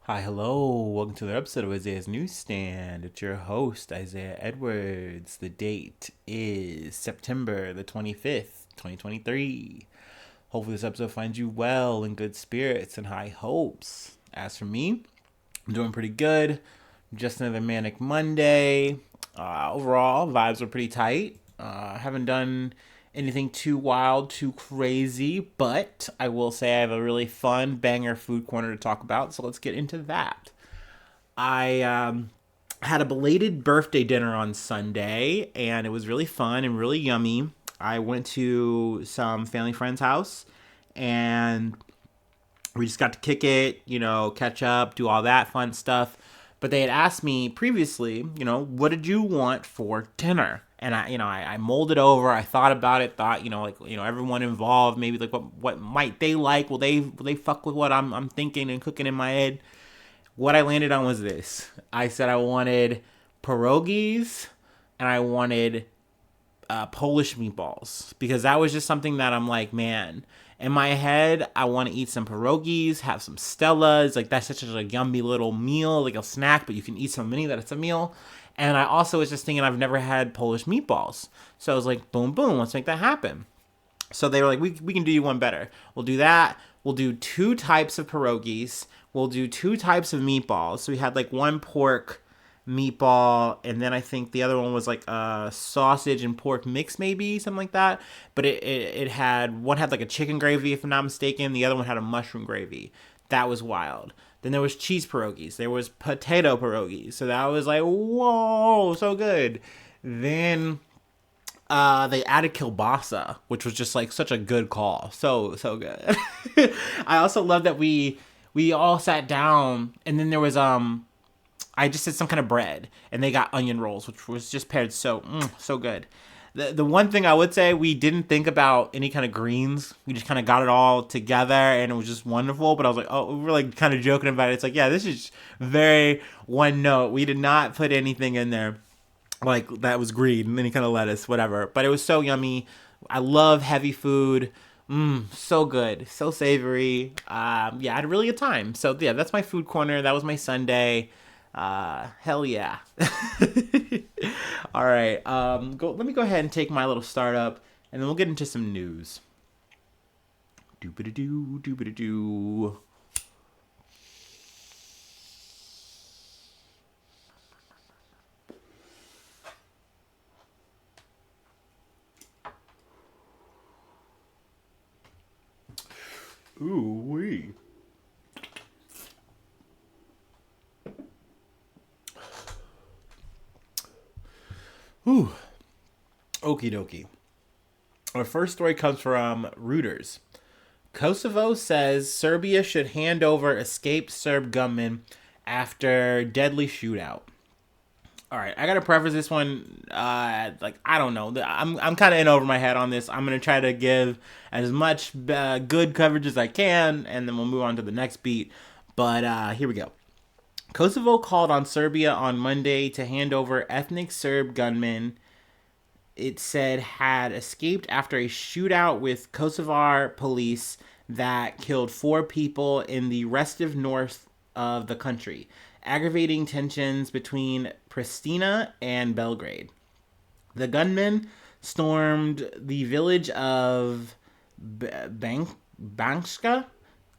Hi, hello. Welcome to the episode of Isaiah's Newsstand. It's your host, Isaiah Edwards. The date is September the 25th, 2023. Hopefully, this episode finds you well, in good spirits, and high hopes. As for me, I'm doing pretty good. Just another manic Monday. Overall, vibes are pretty tight. Haven't done anything too wild, too crazy, but I will say I have a really fun banger food corner to talk about, so let's get into that. I had a belated birthday dinner on Sunday, and it was really fun and really yummy. I went to some family friend's house, and we just got to kick it, catch up, do all that fun stuff. But they had asked me previously, what did you want for dinner? And I molded over. I thought about it. Thought, everyone involved, maybe like what might they like? Will they fuck with what I'm thinking and cooking in my head? What I landed on was this. I said I wanted pierogies and I wanted Polish meatballs because that was just something that I'm like, man, in my head, I want to eat some pierogies, have some Stellas. Like, that's such a yummy little meal, like a snack, but you can eat so many that it's a meal. And I also was just thinking I've never had Polish meatballs. So I was like, boom, boom, let's make that happen. So they were like, we can do you one better. We'll do that. We'll do two types of pierogies. We'll do two types of meatballs. So we had like one pork meatball, and then I think the other one was like a sausage and pork mix, maybe something like that. But it had one had like a chicken gravy, if I'm not mistaken. The other one had a mushroom gravy. That was wild. Then there was cheese pierogies. There was potato pierogies. So that was like, whoa, so good. Then they added kielbasa, which was just like such a good call. So good. I also love that we all sat down, and then there was I just did some kind of bread, and they got onion rolls, which was just paired so good. The one thing I would say, we didn't think about any kind of greens. We just kind of got it all together, and it was just wonderful. But I was like, oh, we were like kind of joking about it. It's like, yeah, this is very one note. We did not put anything in there like that was green, any kind of lettuce, whatever. But it was so yummy. I love heavy food. So good, so savory. Yeah, I had a really good time. So yeah, that's my food corner. That was my Sunday. Hell yeah. All right. Let me go ahead and take my little startup, and then we'll get into some news. Doobity doo, doobity doo. Ooh wee. Ooh. Okie dokie. Our first story comes from Reuters. Kosovo says Serbia should hand over escaped Serb gunmen after deadly shootout. All right, I gotta preface this one. Like, I don't know. I'm kind of in over my head on this. I'm gonna try to give as much good coverage as I can, and then we'll move on to the next beat. But here we go. Kosovo called on Serbia on Monday to hand over ethnic Serb gunmen it said had escaped after a shootout with Kosovar police that killed four people in the restive north of the country, aggravating tensions between Pristina and Belgrade. The gunmen stormed the village of Banska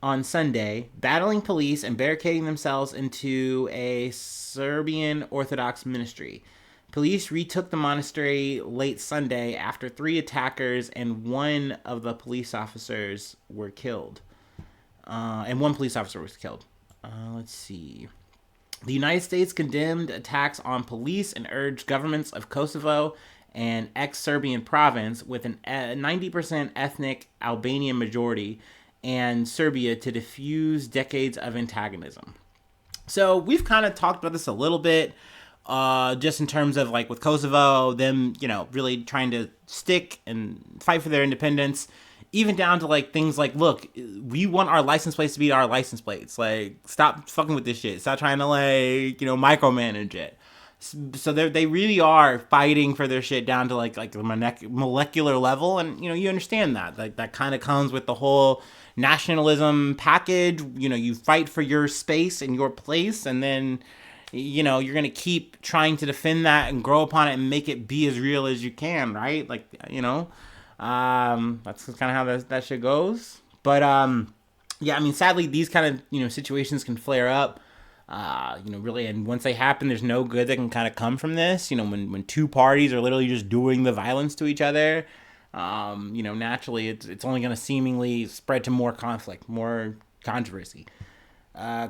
on Sunday, battling police and barricading themselves into a Serbian Orthodox ministry. Police retook the monastery late Sunday after three attackers and one of the police officers were killed. And one police officer was killed. Let's see. The United States condemned attacks on police and urged governments of Kosovo and ex-Serbian province with a 90% ethnic Albanian majority and Serbia to diffuse decades of antagonism. So we've kind of talked about this a little bit, just in terms of like with Kosovo, them, really trying to stick and fight for their independence, even down to like things like, look, we want our license plates to be our license plates. Like, stop fucking with this shit. Stop trying to like, micromanage it. So they really are fighting for their shit down to like the molecular level, and you understand that like that kind of comes with the whole nationalism package. You fight for your space and your place, and then you're gonna keep trying to defend that and grow upon it and make it be as real as you can, right? Like, that's kind of how that shit goes. But yeah, I mean, sadly, these kind of situations can flare up. Really, and once they happen, there's no good that can kind of come from this. When two parties are literally just doing the violence to each other, naturally, it's only going to seemingly spread to more conflict, more controversy.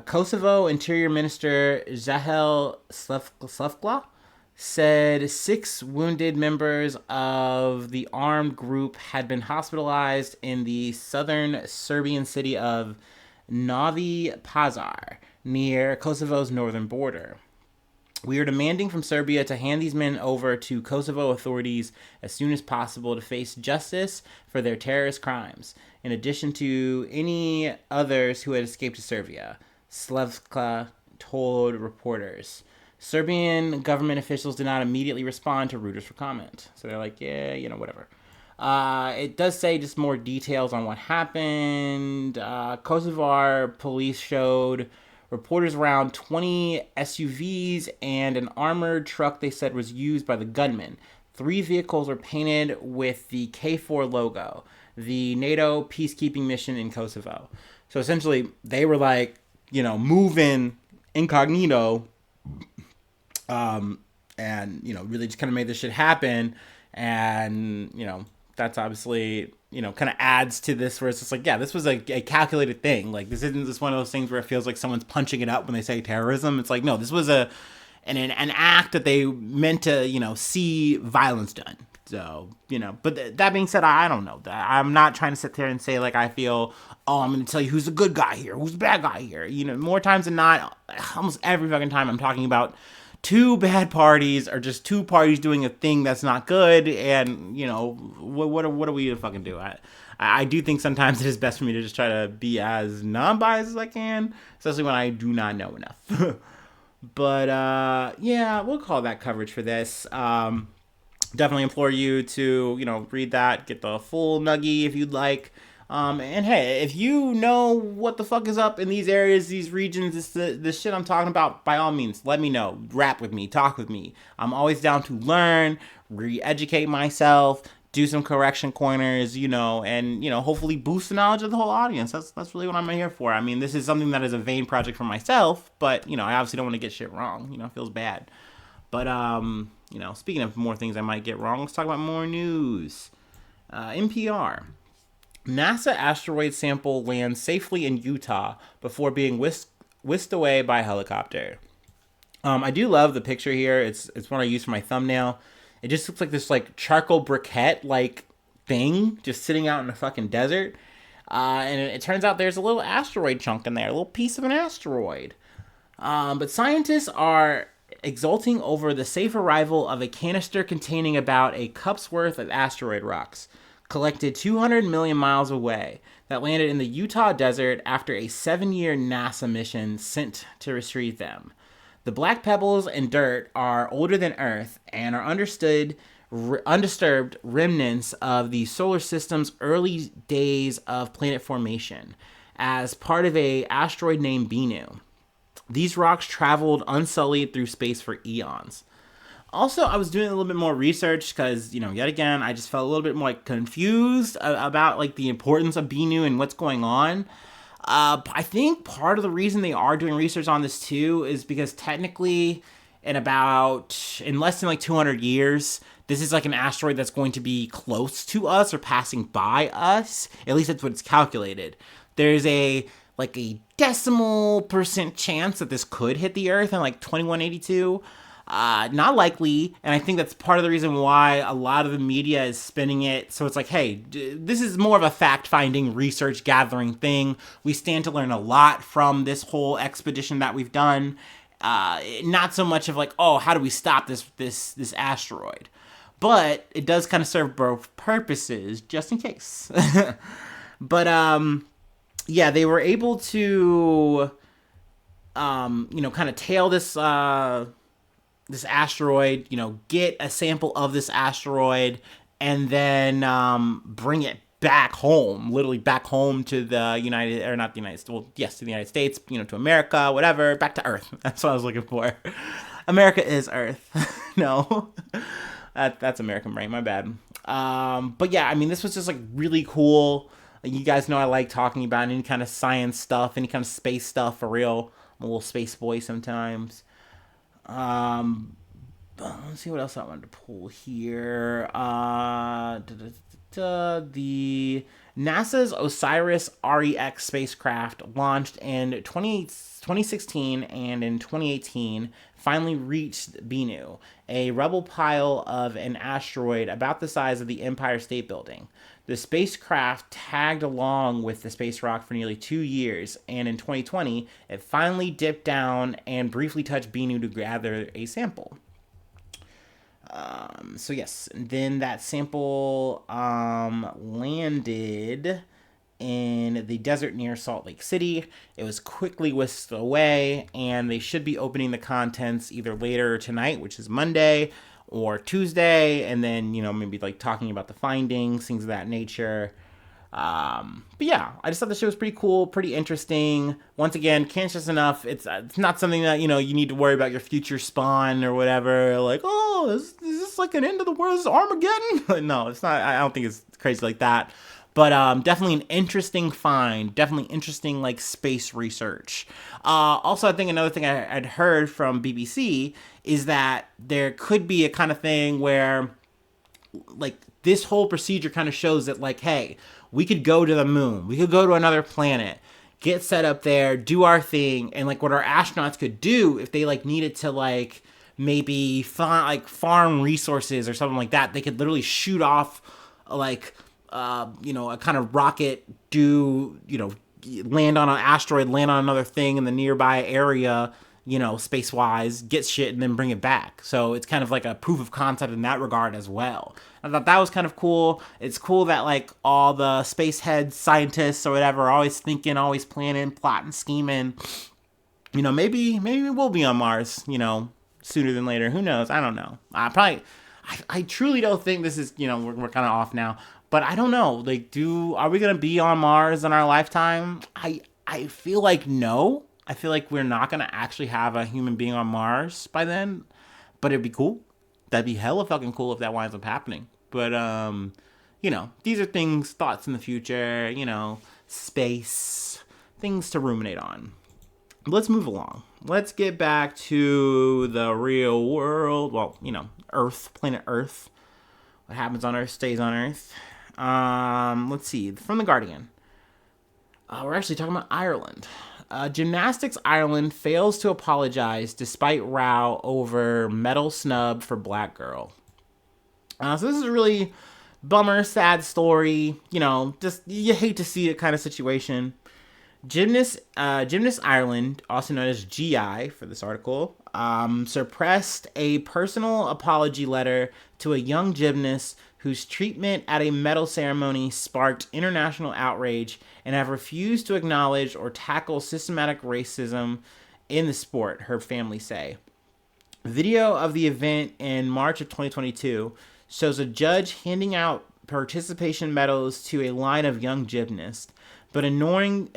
Kosovo Interior Minister Zahel Slefkla said 6 wounded members of the armed group had been hospitalized in the southern Serbian city of Novi Pazar, near Kosovo's northern border. We are demanding from Serbia to hand these men over to Kosovo authorities as soon as possible to face justice for their terrorist crimes, in addition to any others who had escaped to Serbia, Slevska told reporters. Serbian government officials did not immediately respond to Reuters for comment. So they're like, yeah, whatever. It does say just more details on what happened. Kosovar police showed reporters around 20 SUVs and an armored truck they said was used by the gunmen. 3 vehicles were painted with the KFOR logo, the NATO peacekeeping mission in Kosovo. So essentially, they were like, moving incognito, and, really just kind of made this shit happen. And, that's obviously, kind of adds to this where it's just like, yeah, this was a calculated thing. Like, this isn't just one of those things where it feels like someone's punching it up when they say terrorism. It's like, no, this was an act that they meant to, see violence done. So, but that being said, I don't know. I'm not trying to sit there and say, like, I feel, I'm going to tell you who's the good guy here, who's the bad guy here. More times than not, almost every fucking time I'm talking about 2 bad parties or just 2 parties doing a thing that's not good, and what are we to fucking do? I do think sometimes it is best for me to just try to be as non-biased as I can, especially when I do not know enough. But yeah, we'll call that coverage for this. Definitely implore you to read that, get the full nuggie if you'd like. And hey, if you know what the fuck is up in these areas, these regions, this shit I'm talking about, by all means, let me know. Rap with me, talk with me. I'm always down to learn, re-educate myself, do some correction corners, and, hopefully boost the knowledge of the whole audience. That's really what I'm here for. I mean, this is something that is a vain project for myself, but, I obviously don't want to get shit wrong. It feels bad. But, speaking of more things I might get wrong, let's talk about more news. NPR. NASA asteroid sample lands safely in Utah before being whisked away by a helicopter. I do love the picture here. It's one I use for my thumbnail. It just looks like this charcoal briquette thing just sitting out in the fucking desert. And it turns out there's a little asteroid chunk in there, a little piece of an asteroid. But scientists are exulting over the safe arrival of a canister containing about a cup's worth of asteroid rocks, collected 200 million miles away, that landed in the Utah desert after a 7-year NASA mission sent to retrieve them. The black pebbles and dirt are older than Earth and are undisturbed remnants of the solar system's early days of planet formation, as part of an asteroid named Bennu. These rocks traveled unsullied through space for eons. Also, I was doing a little bit more research because, yet again, I just felt a little bit more confused about the importance of Bennu and what's going on. I think part of the reason they are doing research on this too is because technically in less than 200 years, this is an asteroid that's going to be close to us or passing by us. At least that's what it's calculated. There's a decimal % chance that this could hit the Earth in 2182. Not likely, and I think that's part of the reason why a lot of the media is spinning it. So it's hey, this is more of a fact-finding, research-gathering thing. We stand to learn a lot from this whole expedition that we've done. Not so much of how do we stop this asteroid? But it does kind of serve both purposes, just in case. But, yeah, they were able to, kind of tail this asteroid, get a sample of this asteroid, and then bring it back home, literally back home to the United, or not the United States, well, yes, to the United States, to America, whatever, back to Earth. That's what I was looking for. America is Earth. No, that's American brain, my bad. But yeah, I mean, this was just like really cool. You guys know I like talking about any kind of science stuff, any kind of space stuff for real. I'm a little space boy sometimes. Let's see what else I wanted to pull here. The NASA's OSIRIS-REx spacecraft launched in 2016 and in 2018 finally reached Bennu, a rubble pile of an asteroid about the size of the Empire State Building. The spacecraft tagged along with the space rock for nearly 2 years, and in 2020, it finally dipped down and briefly touched Bennu to gather a sample. So yes, then that sample landed in the desert near Salt Lake City. It was quickly whisked away, and they should be opening the contents either later tonight, which is Monday, or Tuesday, and then, maybe like talking about the findings, things of that nature. But yeah, I just thought the show was pretty cool, pretty interesting. Once again, can't stress enough. It's not something that, you need to worry about your future spawn or whatever. Like, oh, is this like an end of the world? Is Armageddon? No, it's not. I don't think it's crazy like that. But definitely an interesting find. Definitely interesting, like, space research. Also, I think another thing I'd heard from BBC is that there could be a kind of thing where, like, this whole procedure kind of shows that, like, hey, we could go to the moon. We could go to another planet, get set up there, do our thing. And, like, what our astronauts could do if they, like, needed to, like, maybe farm resources or something like that, they could literally shoot off, like, a kind of rocket, land on an asteroid, land on another thing in the nearby area, space-wise, get shit, and then bring it back. So it's kind of like a proof of concept in that regard as well. I thought that was kind of cool. It's cool that, like, all the space heads, scientists, or whatever, are always thinking, always planning, plotting, scheming. Maybe we'll be on Mars, sooner than later. Who knows? I don't know. I truly don't think this is, we're kind of off now. But I don't know. Like, are we going to be on Mars in our lifetime? I feel like no. I feel like we're not going to actually have a human being on Mars by then. But it'd be cool. That'd be hella fucking cool if that winds up happening. But, these are thoughts in the future, space, things to ruminate on. Let's move along. Let's get back to the real world. Well, Earth, planet Earth. What happens on Earth stays on Earth. Let's see. From The Guardian. We're actually talking about Ireland. Gymnastics Ireland fails to apologize despite row over medal snub for black girl. So this is a really bummer, sad story. Just you hate to see it kind of situation. Gymnast Ireland, also known as GI for this article, suppressed a personal apology letter to a young gymnast whose treatment at a medal ceremony sparked international outrage and have refused to acknowledge or tackle systematic racism in the sport, her family say. Video of the event in March of 2022 shows a judge handing out participation medals to a line of young gymnasts, but ignoring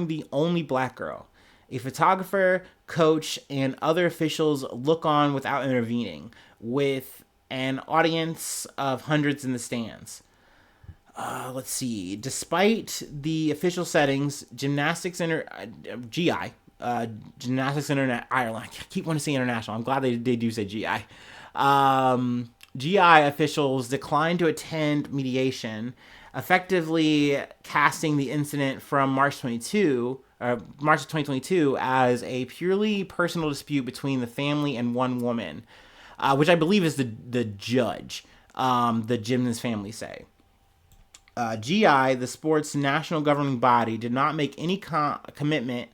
the only black girl. A photographer, coach, and other officials look on without intervening, with an audience of hundreds in the stands. Let's see. Despite the official settings, Gymnastics GI, Gymnastics Internet Ireland. I keep wanting to say international. I'm glad they do say GI. GI officials declined to attend mediation, effectively casting the incident from March of 2022 as a purely personal dispute between the family and one woman, which I believe is the judge, the gymnast family say. GI, the sport's national governing body, did not make any commitment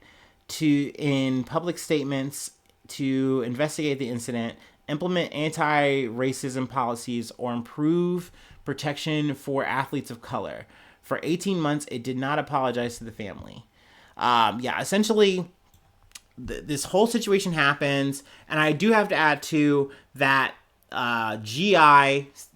in public statements to investigate the incident, implement anti-racism policies, or improve protection for athletes of color. For 18 months, it did not apologize to the family. Essentially, this whole situation happens, and I do have to add, too, that GI,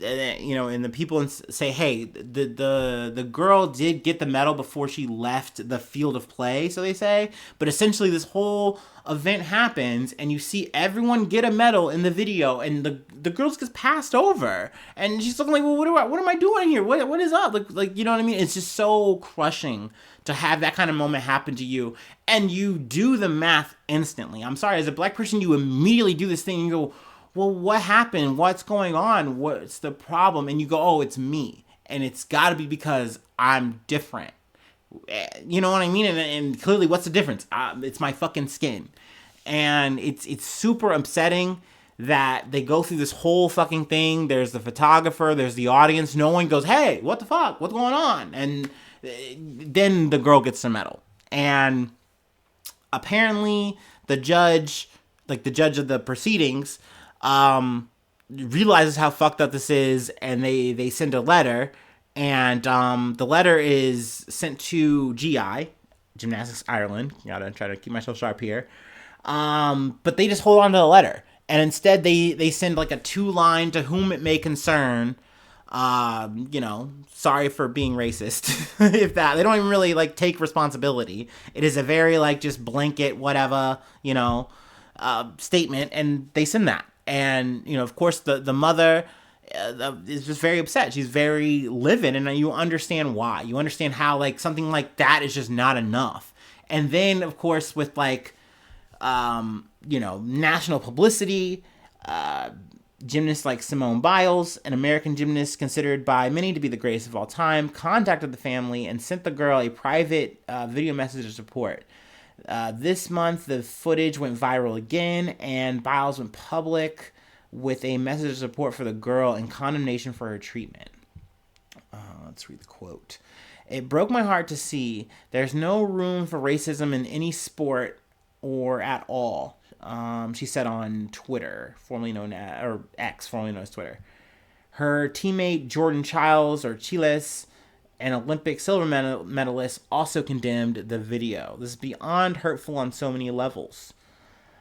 and the people say, hey, the girl did get the medal before she left the field of play, so they say. But essentially, this whole event happens, and you see everyone get a medal in the video, and the girl gets passed over, and she's looking like, well, what am I doing here? What is up? Like, you know what I mean? It's just so crushing to have that kind of moment happen to you, and you do the math instantly. I'm sorry, as a black person, you immediately do this thing, and you go, well, what happened? What's going on? What's the problem? And you go, oh, it's me. And it's got to be because I'm different. You know what I mean? And clearly, what's the difference? It's my fucking skin. And it's super upsetting that they go through this whole fucking thing. There's the photographer, there's the audience. No one goes, hey, what the fuck? What's going on? And then the girl gets the medal. And apparently, the judge of the proceedings, realizes how fucked up this is, and they send a letter, and the letter is sent to GI, Gymnastics Ireland. Gotta try to keep myself sharp here. But they just hold on to the letter, and instead they send like a 2-line "to whom it may concern." Sorry for being racist. If that, they don't even really like take responsibility. It is a very like just blanket whatever, statement, and they send that. And, of course, the mother is just very upset. She's very livid, and you understand why. You understand how, like, something like that is just not enough. And then, of course, with, like, national publicity, gymnasts like Simone Biles, an American gymnast considered by many to be the greatest of all time, contacted the family and sent the girl a private video message of support. This month, the footage went viral again, and Biles went public with a message of support for the girl and condemnation for her treatment. Let's read the quote. It broke my heart to see there's no room for racism in any sport or at all, she said on Twitter, formerly known as, or X, formerly known as Twitter. Her teammate Jordan Chiles, or Chiles, an Olympic silver medalist, also condemned the video. This is beyond hurtful on so many levels.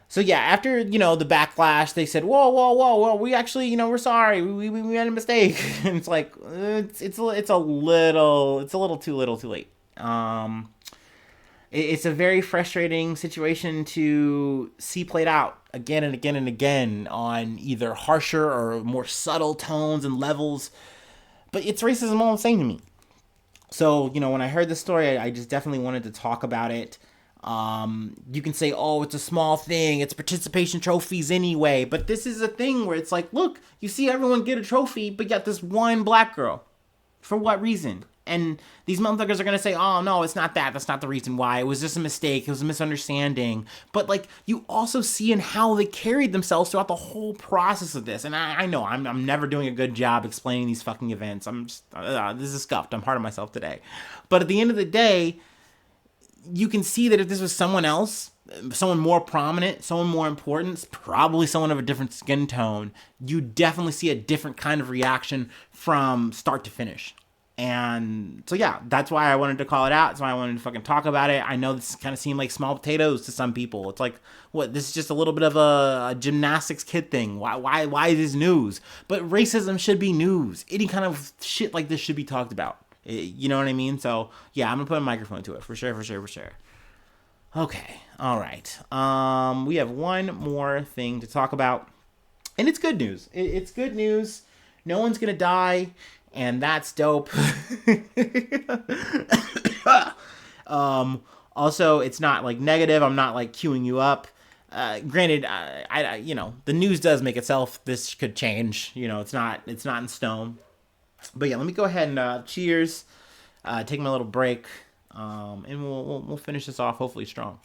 So yeah, after, the backlash, they said, whoa, we actually, we're sorry, we made a mistake. And it's like, it's a little too late. It's a very frustrating situation to see played out again and again and again on either harsher or more subtle tones and levels. But it's racism all the same to me. So, when I heard this story, I just definitely wanted to talk about it. You can say, oh, it's a small thing. It's participation trophies anyway. But this is a thing where it's like, look, you see everyone get a trophy, but yet this one black girl. For what reason? And these motherfuckers are going to say, oh, no, it's not that. That's not the reason why. It was just a mistake. It was a misunderstanding. But, like, you also see in how they carried themselves throughout the whole process of this. And I know I'm never doing a good job explaining these fucking events. I'm just, this is scuffed. I'm hard on myself today. But at the end of the day, you can see that if this was someone else, someone more prominent, someone more important, probably someone of a different skin tone, you definitely see a different kind of reaction from start to finish. And so, yeah, that's why I wanted to call it out. That's why I wanted to fucking talk about it. I know this kind of seemed like small potatoes to some people. It's like, what, this is just a little bit of a gymnastics kid thing. Why is this news? But racism should be news. Any kind of shit like this should be talked about. You know what I mean? So, yeah, I'm going to put a microphone to it for sure. Okay, all right. We have one more thing to talk about. And it's good news. It's good news. No one's going to die. And that's dope. Also, it's not like negative. I'm not like queuing you up. Granted, I the news does make itself. This could change. It's not in stone. But yeah, let me go ahead and cheers. Take my little break, and we'll finish this off hopefully strong.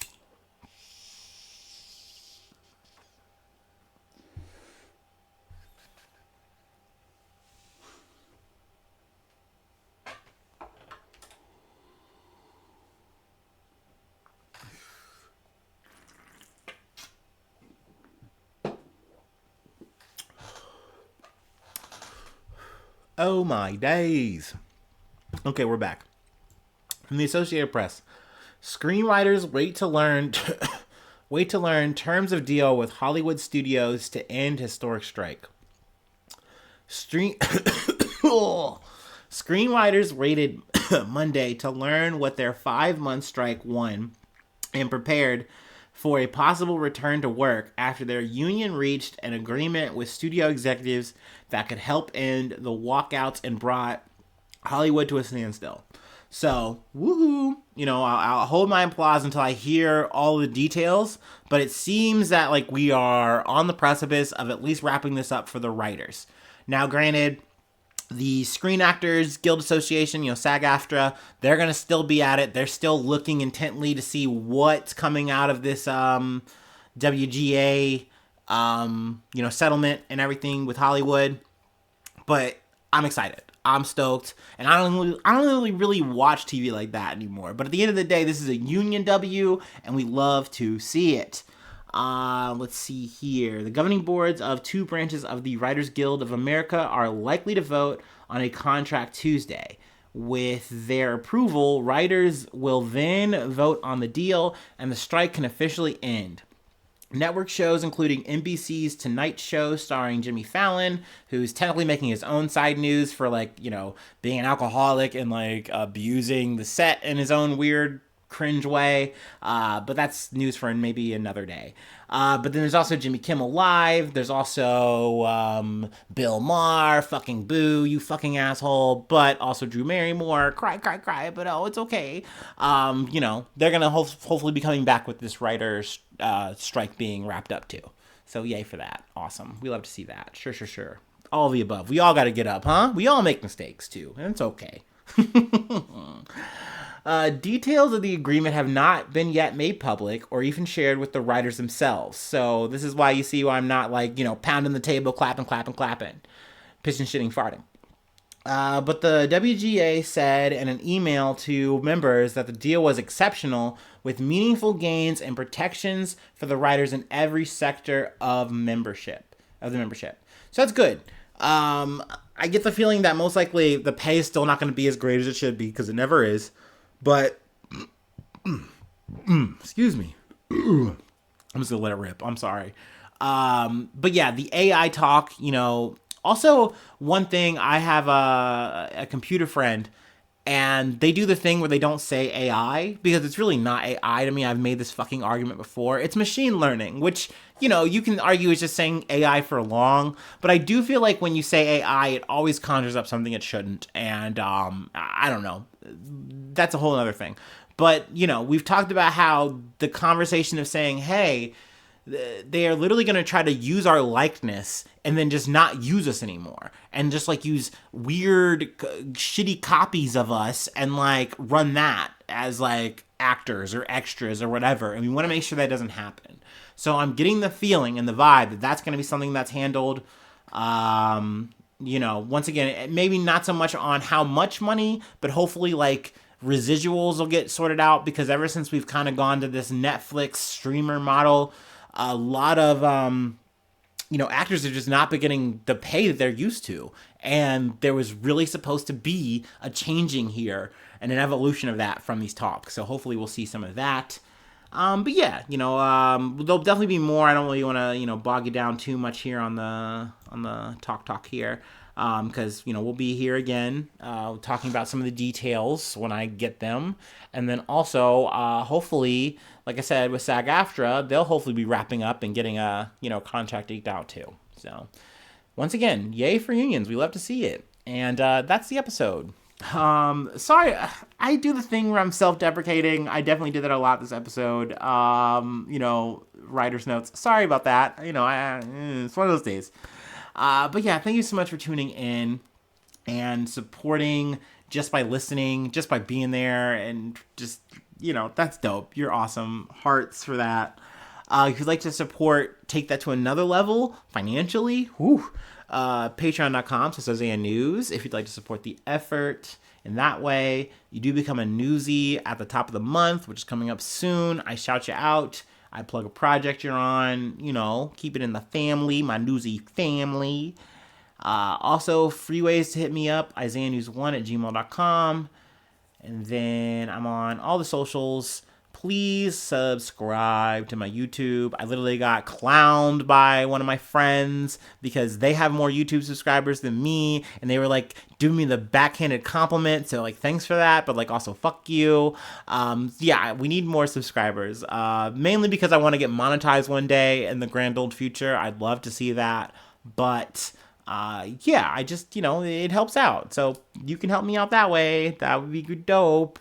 Oh my days. Okay, we're back. From the Associated Press. Screenwriters wait to learn terms of deal with Hollywood studios to end historic strike. Stream Screenwriters waited Monday to learn what their 5-month strike won and prepared for a possible return to work after their union reached an agreement with studio executives that could help end the walkouts and brought Hollywood to a standstill. So, woohoo! I'll hold my applause until I hear all the details, but it seems that like we are on the precipice of at least wrapping this up for the writers. Now, granted, the Screen Actors Guild Association, SAG-AFTRA, they're going to still be at it. They're still looking intently to see what's coming out of this WGA, settlement and everything with Hollywood. But I'm excited. I'm stoked. And I don't really watch TV like that anymore. But at the end of the day, this is a union W, and we love to see it. Let's see here. The governing boards of 2 branches of the Writers Guild of America are likely to vote on a contract Tuesday. With their approval, writers will then vote on the deal, and the strike can officially end. Network shows including NBC's Tonight Show starring Jimmy Fallon, who's technically making his own side news for being an alcoholic and abusing the set in his own weird cringe way, but that's news for maybe another day. But then there's also Jimmy Kimmel Live. There's also Bill Maher, fucking boo, you fucking asshole. But also Drew Barrymore, cry, cry, cry. But it's okay. They're gonna hopefully be coming back with this writers' strike being wrapped up too. So yay for that. Awesome. We love to see that. Sure. All of the above. We all got to get up, huh? We all make mistakes too, and it's okay. Details of the agreement have not been yet made public or even shared with the writers themselves. So this is why you see why I'm not pounding the table, clapping, pissing, shitting, farting. But the WGA said in an email to members that the deal was exceptional with meaningful gains and protections for the writers in every sector of the membership. So that's good. I get the feeling that most likely the pay is still not going to be as great as it should be because it never is. But, excuse me. I'm just going to let it rip. I'm sorry. But yeah, the AI talk, also one thing, I have a computer friend and they do the thing where they don't say AI because it's really not AI to me. I've made this fucking argument before. It's machine learning, which, you can argue is just saying AI for long. But I do feel like when you say AI, it always conjures up something it shouldn't. And I don't know. That's a whole other thing. But, we've talked about how the conversation of saying, hey, they are literally going to try to use our likeness and then just not use us anymore. And just use weird, shitty copies of us and run that as actors or extras or whatever. And we want to make sure that doesn't happen. So I'm getting the feeling and the vibe that that's going to be something that's handled, once again, maybe not so much on how much money, but hopefully residuals will get sorted out because ever since we've kind of gone to this Netflix streamer model, a lot of, actors are just not been getting the pay that they're used to. And there was really supposed to be a changing here and an evolution of that from these talks. So hopefully we'll see some of that. But yeah, there'll definitely be more. I don't really want to, bog you down too much here on the talk here. Because, we'll be here again, talking about some of the details when I get them. And then also, hopefully, like I said, with SAG-AFTRA, they'll hopefully be wrapping up and getting a, contract eked out too. So, once again, yay for unions. We love to see it. And that's the episode. Sorry, I do the thing where I'm self-deprecating. I definitely did that a lot this episode. Writer's notes. Sorry about that. It's one of those days. But yeah, thank you so much for tuning in and supporting just by listening, just by being there, and just, that's dope. You're awesome. Hearts for that. If you'd like to support, take that to another level financially, patreon.com/Isaiah News. If you'd like to support the effort in that way, you do become a newsie at the top of the month, which is coming up soon. I shout you out. I plug a project you're on, keep it in the family, my newsy family. Also, free ways to hit me up, IsaiahNews1@gmail.com. And then I'm on all the socials. please subscribe to my YouTube. I literally got clowned by one of my friends because they have more YouTube subscribers than me, and they were like doing me the backhanded compliment. So like, thanks for that, but like also fuck you. Yeah, we need more subscribers. Mainly because I want to get monetized one day in the grand old future. I'd love to see that, but yeah, I just, it helps out. So you can help me out that way. That would be good, dope.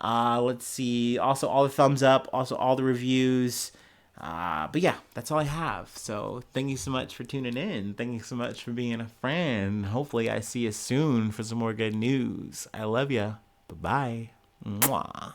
Let's see. Also, all the thumbs up. Also, all the reviews. But yeah, that's all I have. So thank you so much for tuning in. Thank you so much for being a friend. Hopefully I see you soon for some more good news. I love ya. Bye-bye. Mwah.